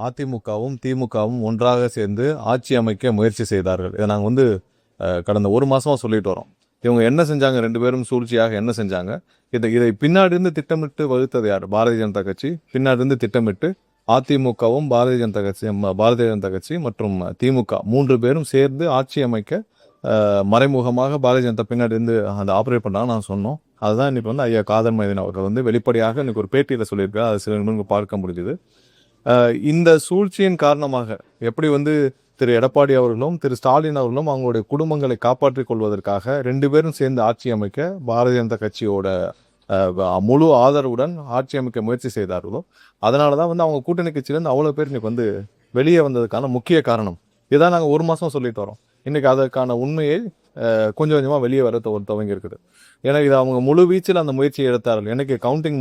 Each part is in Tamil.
அதிமுகவும் திமுகவும் ஒன்றாக சேர்ந்து ஆட்சி அமைக்க முயற்சி செய்தார்கள். இதை நாங்கள் வந்து கடந்த ஒரு மாசமா சொல்லிட்டு வரோம். இவங்க என்ன செஞ்சாங்க? ரெண்டு பேரும் சூழ்ச்சியாக என்ன செஞ்சாங்க? இதை பின்னாடி இருந்து திட்டமிட்டு வகுத்தது யார்? பாரதிய ஜனதா கட்சி பின்னாடி இருந்து திட்டமிட்டு அதிமுகவும் பாரதிய ஜனதா கட்சி மற்றும் திமுக மூன்று பேரும் சேர்ந்து ஆட்சி அமைக்க மறைமுகமாக பாரதிய ஜனதா பின்னாடி இருந்து அந்த ஆப்ரேட் பண்ணாங்க நான் சொன்னோம். அதுதான் இன்னைக்கு வந்து ஐயா காதர் மைதீன் அவர்கள் வந்து வெளிப்படையாக இன்னைக்கு ஒரு பேட்டியில் சொல்லியிருக்காரு. அது சில நிமிடங்கள் பார்க்க முடிஞ்சுது. இந்த சூழ்ச்சியின் காரணமாக எப்படி வந்து திரு எடப்பாடி அவர்களும் திரு ஸ்டாலின் அவர்களும் அவங்களுடைய குடும்பங்களை காப்பாற்றிக் கொள்வதற்காக ரெண்டு பேரும் சேர்ந்து ஆட்சி அமைக்க பாரதிய ஜனதா கட்சியோட முழு ஆதரவுடன் ஆட்சி அமைக்க முயற்சி செய்தார்களோ அதனாலதான் வந்து அவங்க கூட்டணி கட்சியிலேருந்து அவ்வளோ பேர் இன்னைக்கு வந்து வெளியே வந்ததுக்கான முக்கிய காரணம் இதான். நாங்கள் ஒரு மாசம் சொல்லிட்டு வரோம். இன்னைக்கு அதற்கான உண்மையை கொஞ்சம் கொஞ்சமாக வெளியே வர துவங்கி இருக்குது. ஏன்னா இது அவங்க முழு வீச்சில் அந்த முயற்சியை எடுத்தார்கள். எனக்கு கவுண்டிங்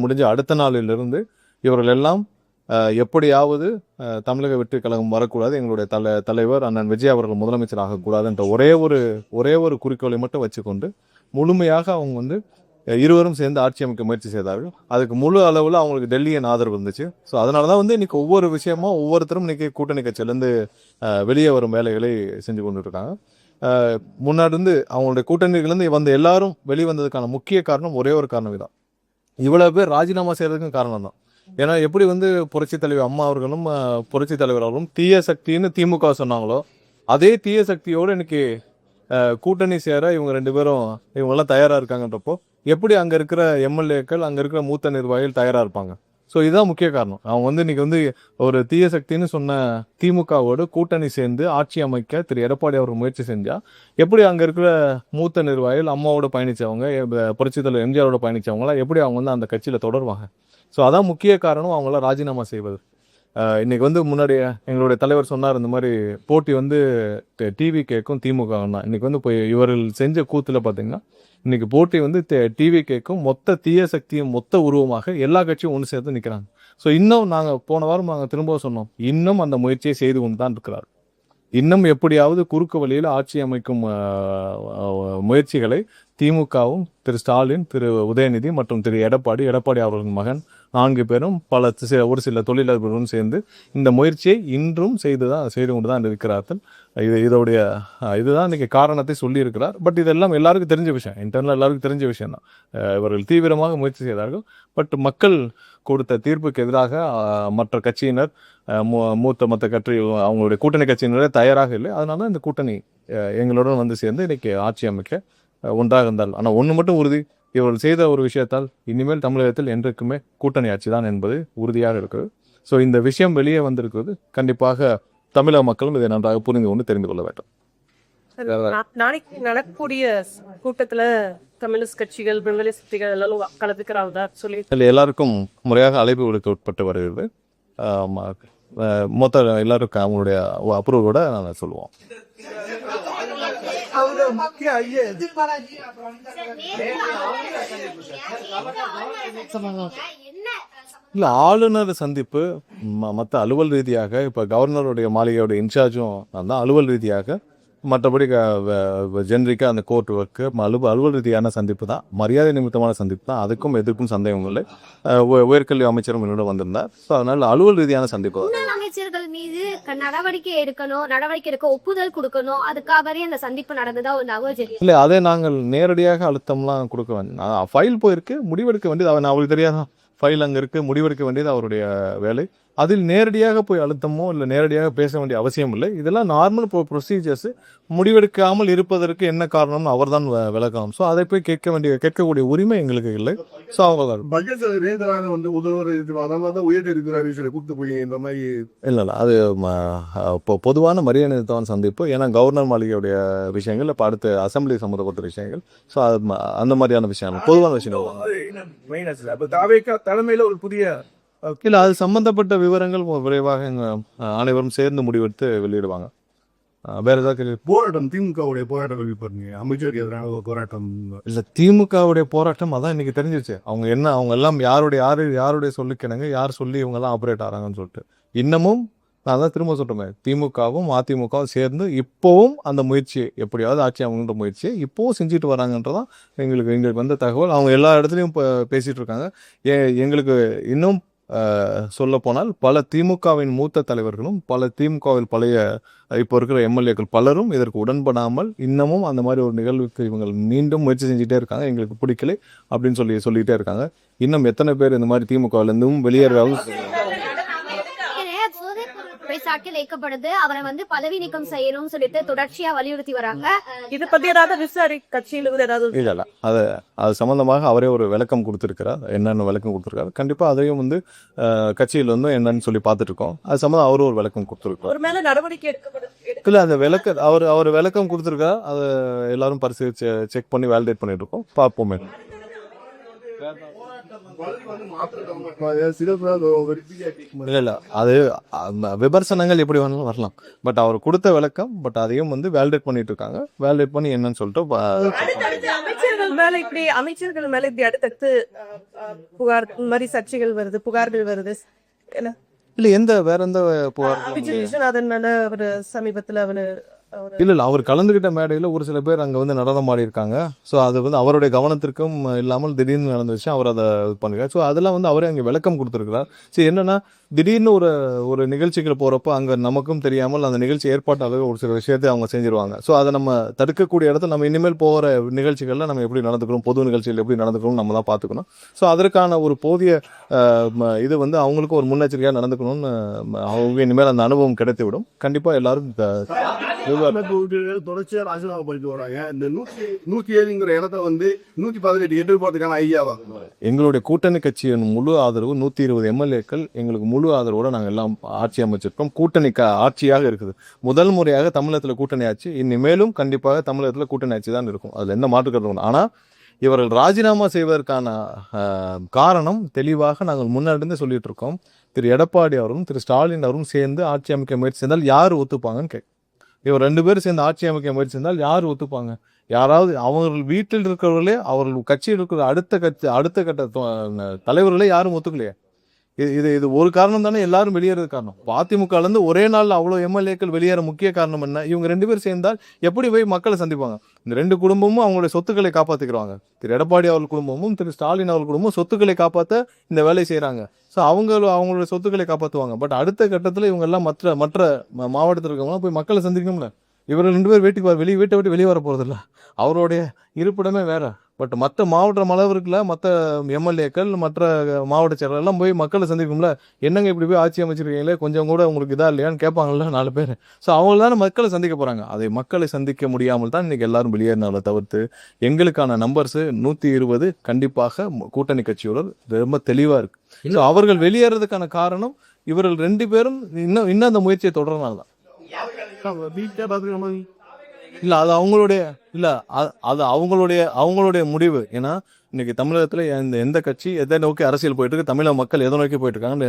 முடிஞ்ச அடுத்த நாளிலிருந்து இவர்கள் எல்லாம் எப்படியாவது தமிழக வெற்றி கழகம் வரக்கூடாது, எங்களுடைய தலைவர் அண்ணன் விஜய் அவர்கள் முதலமைச்சர் ஆகக்கூடாதுன்ற ஒரே ஒரு குறிக்கோளை மட்டும் வச்சுக்கொண்டு முழுமையாக அவங்க வந்து இருவரும் சேர்ந்து ஆட்சி அமைக்க முயற்சி செய்தார்கள். அதுக்கு முழு அளவில் அவங்களுக்கு டெல்லியின் ஆதரவு இருந்துச்சு. ஸோ அதனால தான் வந்து இன்னைக்கு ஒவ்வொரு விஷயமும் ஒவ்வொருத்தரும் இன்னைக்கு கூட்டணி கட்சியிலேருந்து வெளியே வரும் வேலைகளை செஞ்சு கொண்டு இருக்காங்க. முன்னாடி இருந்து அவங்களுடைய கூட்டணிகளிலிருந்து வந்த எல்லாரும் வெளிவந்ததுக்கான முக்கிய காரணம் ஒரே ஒரு காரணம் தான். இவ்வளவு பேர் ராஜினாமா செய்யறதுக்கும் காரணம் தான். ஏன்னா எப்படி வந்து புரட்சி தலைவர் அம்மா அவர்களும் புரட்சி தலைவர் அவர்களும் தீய சக்தின்னு திமுக சொன்னாங்களோ அதே தீய சக்தியோடு இன்னைக்கு கூட்டணி சேர இவங்க ரெண்டு பேரும் இவங்கெல்லாம் தயாரா இருக்காங்கன்றப்போ எப்படி அங்க இருக்கிற எம்எல்ஏக்கள் அங்க இருக்கிற மூத்த நிர்வாகிகள் தயாரா இருப்பாங்க? ஸோ இதுதான் முக்கிய காரணம். அவங்க வந்து இன்னைக்கு வந்து ஒரு தீய சக்தின்னு சொன்ன திமுகவோடு கூட்டணி சேர்ந்து ஆட்சி அமைக்க திரு எடப்பாடி அவர் முயற்சி செஞ்சா எப்படி அங்க இருக்கிற மூத்த நிர்வாகிகள் அம்மாவோட பயணிச்சவங்க புரட்சி தலைவர் எம்ஜிஆரோட பயணிச்சவங்களாம் எப்படி அவங்க வந்து அந்த கட்சியில தொடருவாங்க? ஸோ அதான் முக்கிய காரணம் அவங்களாம் ராஜினாமா செய்வது. இன்னைக்கு வந்து முன்னாடி எங்களுடைய தலைவர் சொன்னார், இந்த மாதிரி போட்டி வந்து டிவி கேக்கும் திமுக தான். இன்னைக்கு வந்து இப்போ இவர்கள் செஞ்ச கூத்துல பாத்தீங்கன்னா இன்னைக்கு போட்டி வந்து டிவி கேக்கும் மொத்த தீய சக்தியும் மொத்த உருவமாக எல்லா கட்சியும் ஒன்று சேர்த்து நிற்கிறாங்க. ஸோ இன்னும் நாங்கள் போன வாரம் நாங்கள் திரும்ப சொன்னோம், இன்னும் அந்த முயற்சியை செய்து கொண்டு தான் இருக்கிறார். இன்னும் எப்படியாவது குறுக்கு வழியில் ஆட்சி அமைக்கும் முயற்சிகளை திமுகவும் திரு ஸ்டாலின் திரு உதயநிதி மற்றும் திரு எடப்பாடி அவர்களின் மகன் 4 பேரும் ஒரு சில தொழிலதிபர்களும் சேர்ந்து இந்த முயற்சியை இன்றும் செய்து கொண்டு தான் இருக்கிறார்கள். இதுதான் இன்னைக்கு காரணத்தை சொல்லி இருக்கிறார். பட் இதெல்லாம் எல்லாருக்கும் தெரிஞ்ச விஷயம், இன்டர்னல் எல்லாருக்கும் தெரிஞ்ச விஷயம் தான். இவர்கள் தீவிரமாக முயற்சி செய்தார்கள். பட் மக்கள் கொடுத்த தீர்ப்புக்கு எதிராக மற்ற கட்சியினர் மற்ற கட்சி அவங்களுடைய கூட்டணி கட்சியினரே தயாராக இல்லை. அதனால இந்த கூட்டணி எங்களுடன் வந்து சேர்ந்து இன்னைக்கு ஆட்சி அமைக்க ஒன்றாக இருந்தால். ஆனால் ஒன்று மட்டும் உறுதி, இவர்கள் செய்த ஒரு விஷயத்தால் இனிமேல் தமிழகத்தில் என்றைக்குமே கூட்டணி ஆட்சி தான் என்பது உறுதியாக இருக்குது. ஸோ இந்த விஷயம் வெளியே வந்திருக்கிறது. கண்டிப்பாக தமிழக மக்களும் இதை நன்றாக புரிந்து கொண்டு தெரிந்து கொள்ள வேண்டும். நாளைக்கு நடக்கக்கூடிய கூட்டத்துல கம்யூனிஸ்ட் கட்சிகள் விடுதலை சக்திகள் எல்லாம் கலந்துக்கிறாங்க சொல்லி எல்லாருக்கும் முறையாக அழைப்பு விடுக்க உட்பட்டு வருகிறது. மொத்த எல்லாருக்கும் அவங்களுடைய அப்ரூவோட நான் சொல்லுவோம். இல்ல, ஆளுநர் சந்திப்பு மற்ற அலுவல் ரீதியாக இப்ப கவர்னருடைய மாளிகையோட இன்சார்ஜும் நான் தான். அலுவல் ரீதியாக மற்றபடி ஜென்ரிக்கா அந்த கோர்ட் ஒர்க்கு அலுவல் ரீதியான சந்திப்பு தான், மரியாதை நிமித்தமான சந்திப்பு தான். அதுக்கும் எதுக்கும் சந்தேகம் இல்லை. உயர்கல்வி அமைச்சரும் என்னோட வந்திருந்தார். ஸோ அதனால அலுவல் ரீதியான சந்திப்பு தான். அமைச்சர்கள் மீது நடவடிக்கை எடுக்க ஒப்புதல் கொடுக்கணும், அதுக்காக அந்த சந்திப்பு நடந்ததா ஒரு நகர்வு இல்லை. அதே நாங்கள் நேரடியாக அழுத்தம்லாம் கொடுக்க வேண்டிய ஃபைல் போயிருக்கு, முடிவெடுக்க வேண்டியது அவருக்கு தெரியாதான். ஃபைல் அங்கே இருக்கு, முடிவெடுக்க வேண்டியது அவருடைய வேலை. அதில் நேரடியாக போய் அழுத்தமோ இல்லை நேரடியாக பேச வேண்டிய அவசியம் இல்லை. இதெல்லாம் நார்மல் ப்ரொசீஜர்ஸ். முடிவெடுக்காமல் இருப்பதற்கு என்ன காரணம்னு அவர் தான் விளக்கணும். ஸோ அதை போய் கேட்கக்கூடிய உரிமை எங்களுக்கு இல்லை. ஸோ அவங்க இல்லை அது இப்போ பொதுவான மரியாதை நிறுத்தமான சந்திப்பு. ஏன்னா கவர்னர் மாளிகையுடைய விஷயங்கள் இப்போ அடுத்த அசம்பிளி சம்மந்தப்பட்ட விஷயங்கள். ஸோ அந்த மாதிரியான விஷயங்கள் பொதுவான விஷயங்கள் தலைமையில ஒரு புதிய இல்லை, அது சம்பந்தப்பட்ட விவரங்கள் விரைவாக அனைவரும் சேர்ந்து முடிவெடுத்து வெளியிடுவாங்க. வேற ஏதாவது போராட்டம் திமுகவுடைய போராட்டம் அமைச்சருக்கு எதிரான போராட்டம் இல்லை, திமுகவுடைய போராட்டம் அதான் இன்னைக்கு தெரிஞ்சிருச்சு. அவங்க எல்லாம் யாருடைய சொல்லிக்கிறாங்க, யார் சொல்லி இவங்க எல்லாம் ஆப்ரேட் ஆகிறாங்கன்னு சொல்லிட்டு. இன்னமும் நான் தான் திரும்ப சொல்றேன், திமுகவும் அதிமுகவும் சேர்ந்து இப்போவும் அந்த முயற்சியை எப்படியாவது ஆட்சி அமைக்கின்ற முயற்சியை இப்போவும் செஞ்சுட்டு வராங்கன்றதான் எங்களுக்கு வந்த தகவல். அவங்க எல்லா இடத்துலையும் பேசிட்டு இருக்காங்க. எங்களுக்கு இன்னும் சொல்ல போனால் பல திமுகவின் மூத்த தலைவர்களும் பல திமுகவில் பழைய இப்போ இருக்கிற எம்எல்ஏக்கள் பலரும் இதற்கு உடன்படாமல் இன்னமும் அந்த மாதிரி ஒரு நிகழ்வுக்கு இவங்க மீண்டும் முயற்சி செஞ்சுட்டே இருக்காங்க. எங்களுக்கு பிடிக்கல அப்படின்னு சொல்லிட்டே இருக்காங்க. இன்னும் எத்தனை பேர் இந்த மாதிரி திமுகவிலிருந்தும் வெளியேறாலும் குற்றச்சாட்டில் வைக்கப்படுது. அவரை வந்து பதவி நீக்கம் செய்யணும்னு சொல்லிட்டு தொடர்ச்சியா வலியுறுத்தி வராங்க. இதை பத்தி ஏதாவது விசாரி கட்சியில ஏதாவது இல்ல அது சம்பந்தமாக அவரே ஒரு விளக்கம் கொடுத்திருக்கிறார். என்னென்ன விளக்கம் கொடுத்திருக்காரு, கண்டிப்பா அதையும் வந்து கட்சியில வந்து என்னன்னு சொல்லி பார்த்துட்டு இருக்கோம். அது சம்பந்தம் அவரும் ஒரு விளக்கம் கொடுத்திருக்காரு. ஒரு மேல நடவடிக்கை எடுக்கப்படுது இல்ல அந்த அவர் விளக்கம் கொடுத்திருக்கா, அதை எல்லாரும் பரிசீலிச்சு செக் பண்ணி வேலிடேட் பண்ணிட்டு இருக்கோம். பார்ப்போமே. இல்ல அது விமர்சனங்கள் எப்படி வேணாலும் வரலாம். பட் அவர் கொடுத்த விளக்கம், பட் அதையும் வந்து வேலிடேட் பண்ணிட்டு இருக்காங்க. வேலிடேட் பண்ணி என்னன்னு சொல்லிட்டு அமைச்சர்கள் மேல இப்படி அடுத்தடுத்து புகார் இந்த மாதிரி சர்ச்சைகள் வருது, புகார்கள் வருது. இல்ல வேற எந்த புகார் விஜயநாதன் மேல அவர் சமீபத்துல இல்ல அவர் கலந்துகிட்ட மேடையில ஒரு சில பேர் அங்க வந்து நடனம் ஆடி இருக்காங்க. ஸோ அது வந்து அவருடைய கவனத்திற்கும் இல்லாமல் திடீர்னு நடந்துச்சு. அவர் அதை பண்ணுறாரு. ஸோ அதெல்லாம் வந்து அவரே அங்கே விளக்கம் கொடுத்துருக்கிறார். சரி, என்னன்னா திடீர்னு ஒரு நிகழ்ச்சிகள் போறப்போ அங்க நமக்கும் தெரியாமல் அந்த நிகழ்ச்சி ஏற்பாட்டாளர்கள் ஒரு சில விஷயத்தை அவங்க செஞ்சிருவாங்க. ஸோ அதை நம்ம தடுக்கக்கூடிய இடத்துல நம்ம இனிமேல் போகிற நிகழ்ச்சிகள்ல நம்ம எப்படி நடந்துக்கணும், பொது நிகழ்ச்சிகள் எப்படி நடந்துக்கணும் நம்ம தான் பார்த்துக்கணும். ஸோ அதற்கான ஒரு போதிய இது வந்து அவங்களுக்கும் ஒரு முன்னெச்சரிக்கையாக நடந்துக்கணும்னு அவங்க இனிமேல் அந்த அனுபவம் கிடைத்துவிடும். கண்டிப்பா எல்லாரும் தொடர்ச்சியா ராஜினாமா பண்ணிட்டு வராங்க. இந்த 107ங்கிற இடத்த வந்து 118 எதிர்பார்த்துக்கான ஐடியாவா? எங்களுடைய கூட்டணி கட்சியின் முழு ஆதரவு 120 எம்எல்ஏக்கள் எங்களுக்கு முழு ஆதரவோட நாங்கள் எல்லாம் ஆட்சி அமைச்சிருக்கோம். கூட்டணி ஆட்சியாக இருக்குது. முதல் முறையாக தமிழகத்தில் கூட்டணி ஆட்சி. இனிமேலும் கண்டிப்பாக தமிழகத்தில் கூட்டணி ஆட்சி தான் இருக்கும். அதுல எந்த மாற்று கருத்து. ஆனா இவர்கள் ராஜினாமா செய்வதற்கான காரணம் தெளிவாக நாங்கள் முன்னாடி சொல்லிட்டு இருக்கோம். திரு எடப்பாடி அவரும் திரு ஸ்டாலின் அவரும் சேர்ந்து ஆட்சி அமைக்க முயற்சி செய்தால் யார் ஒத்துப்பாங்கன்னு கேட்க. இவர் 2 பேரும் சேர்ந்து ஆட்சி அமைக்க முயற்சி செய்தால் யார் ஒத்துப்பாங்க? யாராவது அவர்கள் வீட்டில் இருக்கிறவர்களே, அவர்கள் கட்சியில் இருக்கிற அடுத்த கட்ட தலைவர்களே யாரும் ஒத்துக்கலையே. இது ஒரு காரணம் தானே எல்லாரும் வெளியேறது காரணம். அதிமுக இருந்து ஒரே நாள் அவ்வளவு எம்எல்ஏக்கள் வெளியேற முக்கிய காரணம் என்ன? இவங்க 2 பேரும் சேர்ந்தால் எப்படி போய் மக்களை சந்திப்பாங்க? இந்த 2 குடும்பமும் அவங்களுடைய சொத்துக்களை காப்பாத்திக்கிறாங்க. திரு எடப்பாடி அவர்கள் குடும்பமும் திரு ஸ்டாலின் அவர்கள் குடும்பமும் சொத்துக்களை காப்பாற்ற இந்த வேலையை செய்யறாங்க. ஸோ அவங்களுடைய சொத்துக்களை காப்பாற்றுவாங்க. பட் அடுத்த கட்டத்தில் இவங்க எல்லாம் மற்ற மாவட்டத்தில் இருக்கவங்க போய் மக்களை சந்திக்கணும்ல. இவர்கள் 2 பேர் வீட்டை விட்டு வெளியே வர போறது இல்லை. அவருடைய இருப்பிடமே வேற. பட் மற்ற மாவட்ட அளவிற்குல மற்ற எம்எல்ஏக்கள் மற்ற மாவட்ட செயலர் எல்லாம் போய் மக்களை சந்திக்கும்ல. என்னங்க இப்படி போய் ஆட்சி அமைச்சிருக்கீங்களே, கொஞ்சம் கூட உங்களுக்கு இதா இல்லையான்னு கேட்பாங்கல்ல 4 பேர். ஸோ அவங்க தானே மக்களை சந்திக்க போறாங்க. அதை மக்களை சந்திக்க முடியாமல் தான் இன்னைக்கு எல்லாரும் வெளியேறினால தவிர்த்து எங்களுக்கான நம்பர்ஸ் 120 கண்டிப்பாக கூட்டணி கட்சியோட ரொம்ப தெளிவா இருக்கு. ஸோ அவர்கள் வெளியேறதுக்கான காரணம் இவர்கள் 2 பேரும் இன்னும் அந்த முயற்சியை தொடர்றதுனால தான். இல்ல அது அவங்களுடைய முடிவு. ஏன்னா இன்னைக்கு தமிழகத்துல எந்த கட்சி எதை நோக்கி அரசியல் போயிட்டு இருக்கு, தமிழக மக்கள் எதை நோக்கி போயிட்டு இருக்காங்க,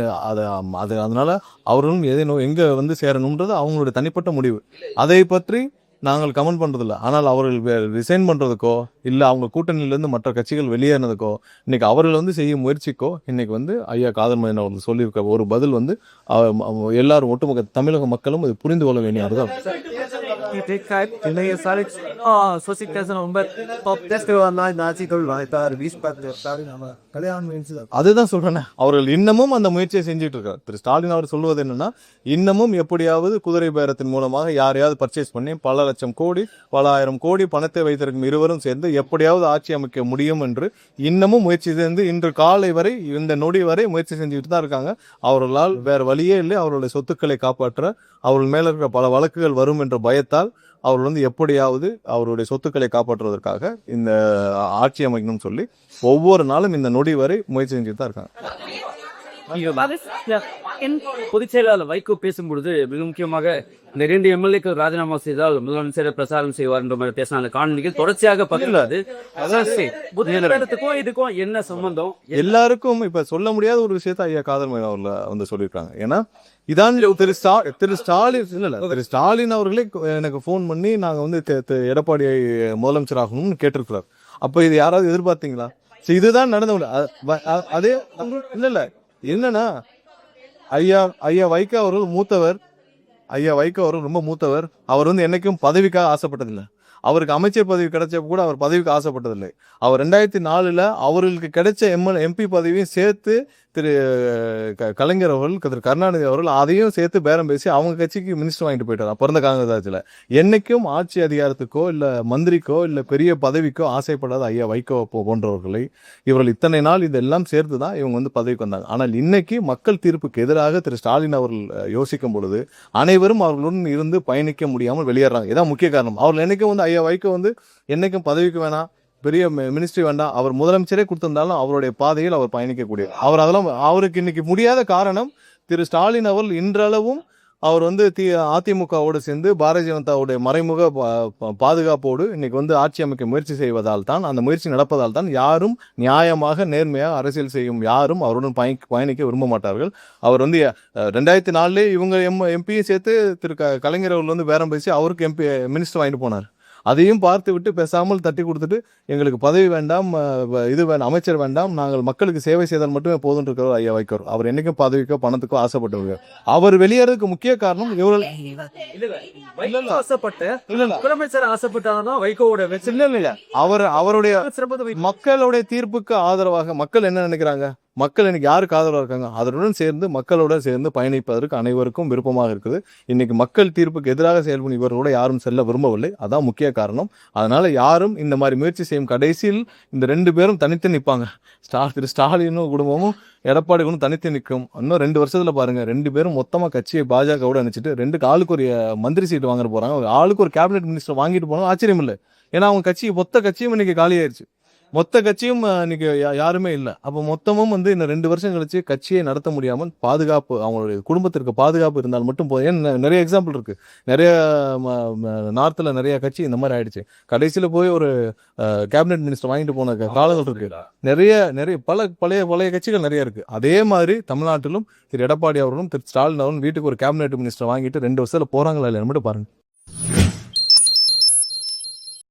அதனால அவர்களும் எங்க வந்து சேரணும்ன்றது அவங்களுடைய தனிப்பட்ட முடிவு. அதை பற்றி நாங்கள் கமெண்ட் பண்றதில்ல. ஆனால் அவர்கள் ரிசைன் பண்றதுக்கோ இல்ல அவங்க கூட்டணியிலிருந்து மற்ற கட்சிகள் வெளியேறினதுக்கோ இன்னைக்கு அவர்கள் வந்து செய்யும் முயற்சிக்கோ இன்னைக்கு வந்து ஐயா காதர் மதியன் அவர்கள் சொல்லியிருக்க ஒரு பதில் வந்து எல்லாரும் ஒட்டுமொத்த தமிழக மக்களும் இது புரிந்து கொள்ள வேண்டிய அதுதான். அதுதான் சொல்றேன். அவர்கள் இன்னமும் அந்த முயற்சியை செஞ்சுட்டு இருக்காரு. திரு ஸ்டாலின் அவர் சொல்வது என்னன்னா, இன்னமும் எப்படியாவது குதிரை பேரத்தின் மூலமாக யாரையாவது பர்ச்சேஸ் பண்ணி பல லட்சம் கோடி பல ஆயிரம் கோடி பணத்தை வைத்திருக்கும் இருவரும் சேர்ந்து எப்படியாவது ஆட்சி அமைக்க முடியும் என்று இன்னமும் முயற்சி செய்து இன்று காலை வரை இந்த நொடி வரை முயற்சி செஞ்சுட்டு தான் இருக்காங்க. அவர்களால் வேற வழியே இல்லை. அவர்களுடைய சொத்துக்களை காப்பாற்ற அவர்கள் மேல இருக்கிற பல வழக்குகள் வரும் என்ற பயத்தால் அவர்கள் வந்து எப்படியாவது அவருடைய சொத்துக்களை காப்பாற்றுவதற்காக இந்த ஆட்சி அமைக்கணும்னு சொல்லி ஒவ்வொரு நாளும் இந்த நொடி வரை முயற்சி செஞ்சுட்டு தான் இருக்காங்க. பொதுச் செயலாளர் வைகோ பேசும்பொழுது மிக முக்கியமாக இந்த 2 எம்எல்ஏக்கள் ராஜினாமா செய்தால் முதலமைச்சர் பிரசாரம் செய்வார் என்ற மாதிரி பேசின அந்த காணொலிகள் தொடர்ச்சியாக பதிலாது இதுக்கும் என்ன சம்பந்தம்? எல்லாருக்கும் இப்ப சொல்ல முடியாத ஒரு விஷயத்த ஐயா காதர் மதியன் அவர்ல வந்து சொல்லியிருக்காங்க. ஏன்னா இதான் திரு ஸ்டாலின் அவர்களே எனக்கு போன் பண்ணி நாங்க வந்து எடப்பாடி முதலமைச்சர் ஆகணும்னு கேட்டிருக்கிறார். அப்ப இது யாராவது எதிர்பார்த்தீங்களா? இதுதான் நடந்த அதே இல்ல என்னன்னா ஐயா வைகோ அவர்கள் மூத்தவர். ஐயா வைகோ அவர்கள் ரொம்ப மூத்தவர். அவர் வந்து என்னைக்கும் பதவிக்காக ஆசைப்பட்டதில்லை. அவருக்கு அமைச்சர் பதவி கிடைச்சப்ப கூட அவர் பதவிக்கு ஆசைப்பட்டதில்லை. அவர் 2004 அவர்களுக்கு கிடைச்ச எம்பி பதவியும் சேர்த்து திரு கலைஞர் அவர்கள் திரு கருணாநிதி அவர்கள் அதையும் சேர்த்து பேரம் பேசி அவங்க கட்சிக்கு மினிஸ்டர் வாங்கிட்டு போயிட்டார் பிறந்த காங்கிரஸ் ஆட்சியில். என்னைக்கும் ஆட்சி அதிகாரத்துக்கோ இல்லை மந்திரிக்கோ இல்லை பெரிய பதவிக்கோ ஆசைப்படாத ஐயா வைகோ போன்றவர்களை இவர்கள் இத்தனை நாள் இதெல்லாம் சேர்த்து தான் இவங்க வந்து பதவிக்கு வந்தாங்க. ஆனால் இன்னைக்கு மக்கள் தீர்ப்புக்கு எதிராக திரு ஸ்டாலின் அவர்கள் யோசிக்கும் பொழுது அனைவரும் அவர்களுடன் இருந்து பயணிக்க முடியாமல் வெளியேறாங்க. இதான் முக்கிய காரணம். அவர்கள் என்னைக்கும் வந்து ஐயா வைகோ வந்து என்னைக்கும் பதவிக்கு வேணாம், பெரிய மினிஸ்ட்ரி வேண்டாம், அவர் முதலமைச்சரே கொடுத்திருந்தாலும் அவருடைய பாதையில் அவர் பயணிக்கக்கூடிய அவர் அதெல்லாம் அவருக்கு இன்னைக்கு முடியாத காரணம் திரு ஸ்டாலின் அவர்கள் இன்றளவும் அவர் வந்து அதிமுகவோடு சேர்ந்து பாரதிய ஜனதாவுடைய மறைமுக பாதுகாப்போடு இன்னைக்கு வந்து ஆட்சி அமைக்க முயற்சி செய்வதால் தான், அந்த முயற்சி நடப்பதால் தான் யாரும் நியாயமாக நேர்மையாக அரசியல் செய்யும் யாரும் அவருடன் பயணிக்க விரும்ப மாட்டார்கள். அவர் வந்து 2004 இவங்க எம்பியும் சேர்த்து திரு கலைஞர் அவர்கள் வந்து பேரம் பேசி அவருக்கு எம்பி மினிஸ்டர் வாங்கிட்டு போனார். அதையும் பார்த்து விட்டு பேசாமல் தட்டி கொடுத்துட்டு எங்களுக்கு பதவி வேண்டாம், இது வேண்டாம், அமைச்சர் வேண்டாம், நாங்கள் மக்களுக்கு சேவை செய்தால் மட்டுமே போதும் இருக்கிறவர் ஐயா வைகோ. அவர் என்னைக்கும் பதவிக்கோ பணத்துக்கோ ஆசைப்பட்டவர். அவர் வெளியேறதுக்கு முக்கிய காரணம் இவர்கள் முதலமைச்சர் ஆசைப்பட்டாதான் வைகோவோட வெற்றி. இல்ல அவருடைய மக்களுடைய தீர்ப்புக்கு ஆதரவாக மக்கள் என்ன நினைக்கிறாங்க, மக்கள் இன்னைக்கு யாருக்கு ஆதரவாக இருக்காங்க, அதனுடன் சேர்ந்து மக்களுடன் சேர்ந்து பயணிப்பதற்கு அனைவருக்கும் விருப்பமாக இருக்குது. இன்னைக்கு மக்கள் தீர்ப்புக்கு எதிராக செயல்படும் இவர்களோட யாரும் செல்ல விரும்பவில்லை. அதான் முக்கிய காரணம். அதனால யாரும் இந்த மாதிரி முயற்சி செய்யும் கடைசியில் இந்த 2 பேரும் தனித்து நிற்பாங்க. திரு ஸ்டாலினும் குடும்பமும் எடப்பாடி குடும்பம் தனித்து நிற்கும். இன்னும் 2 வருஷத்துல பாருங்க 2 பேரும் மொத்தமா கட்சியை பாஜகவோட நினைச்சிட்டு 2 ஆளுக்கு ஒரு மந்திரி சீட்டு வாங்கிட்டு போறாங்க. ஆளுக்கு ஒரு கேபினெட் மினிஸ்டர் வாங்கிட்டு போனாலும் ஆச்சரியம் இல்லை. ஏன்னா அவங்க கட்சி மொத்த கட்சியும் இன்னைக்கு காலியாயிருச்சு. மொத்த கட்சியும் இன்னைக்கு யாருமே இல்லை. அப்போ மொத்தமும் வந்து இந்த 2 வருஷம் கழிச்சு கட்சியை நடத்த முடியாமல் பாதுகாப்பு அவங்களுடைய குடும்பத்திற்கு பாதுகாப்பு இருந்தால் மட்டும் போதும். ஏன் நிறைய எக்ஸாம்பிள் இருக்கு. நிறைய நார்த்தில் நிறைய கட்சி இந்த மாதிரி ஆயிடுச்சு. கடைசியில் போய் ஒரு கேபினெட் மினிஸ்டர் வாங்கிட்டு போன காலங்கள் இருக்கு. நிறைய பழைய கட்சிகள் நிறைய இருக்கு. அதே மாதிரி தமிழ்நாட்டிலும் திரு எடப்பாடி அவர்களும் திரு ஸ்டாலின் அவர்களும் வீட்டுக்கு ஒரு கேபினெட் மினிஸ்டர் வாங்கிட்டு 2 வருஷத்துல போறாங்களா இல்லை மட்டும் பாருங்க.